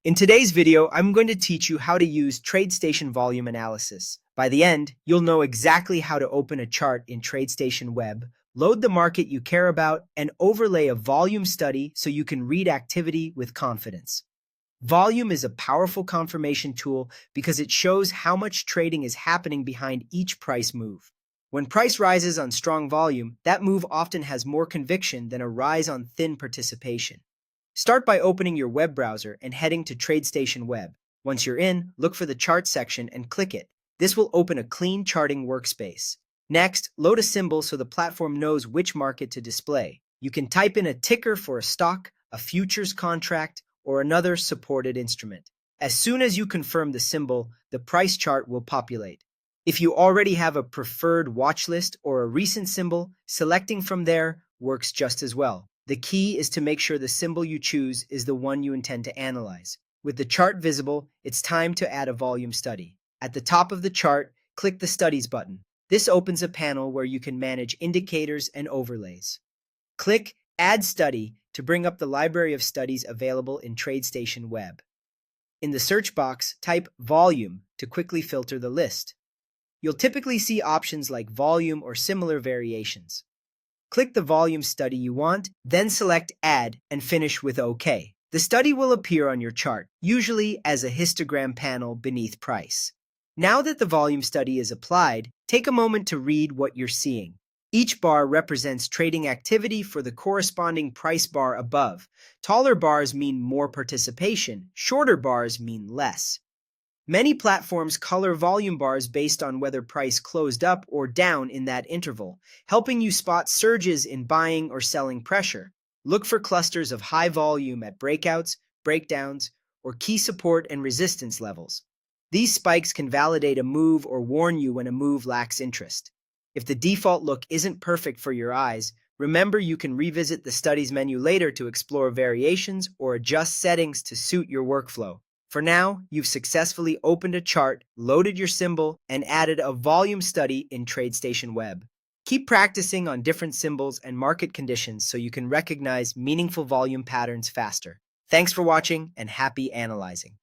In today's video, I'm going to teach you how to use TradeStation Volume Analysis. By the end, you'll know exactly how to open a chart in TradeStation Web, load the market you care about, and overlay a volume study so you can read activity with confidence. Volume is a powerful confirmation tool because it shows how much trading is happening behind each price move. When price rises on strong volume, that move often has more conviction than a rise on thin participation. Start by opening your web browser and heading to TradeStation Web. Once you're in, look for the chart section and click it. This will open a clean charting workspace. Next, load a symbol so the platform knows which market to display. You can type in a ticker for a stock, a futures contract, or another supported instrument. As soon as you confirm the symbol, the price chart will populate. If you already have a preferred watch list or a recent symbol, selecting from there works just as well. The key is to make sure the symbol you choose is the one you intend to analyze. With the chart visible, it's time to add a volume study. At the top of the chart, click the Studies button. This opens a panel where you can manage indicators and overlays. Click Add Study to bring up the library of studies available in TradeStation Web. In the search box, type Volume to quickly filter the list. You'll typically see options like volume or similar variations. Click the volume study you want, then select Add and finish with OK. The study will appear on your chart, usually as a histogram panel beneath price. Now that the volume study is applied, take a moment to read what you're seeing. Each bar represents trading activity for the corresponding price bar above. Taller bars mean more participation, shorter bars mean less. Many platforms color volume bars based on whether price closed up or down in that interval, helping you spot surges in buying or selling pressure. Look for clusters of high volume at breakouts, breakdowns, or key support and resistance levels. These spikes can validate a move or warn you when a move lacks interest. If the default look isn't perfect for your eyes, remember you can revisit the Studies menu later to explore variations or adjust settings to suit your workflow. For now, you've successfully opened a chart, loaded your symbol, and added a volume study in TradeStation Web. Keep practicing on different symbols and market conditions so you can recognize meaningful volume patterns faster. Thanks for watching and happy analyzing.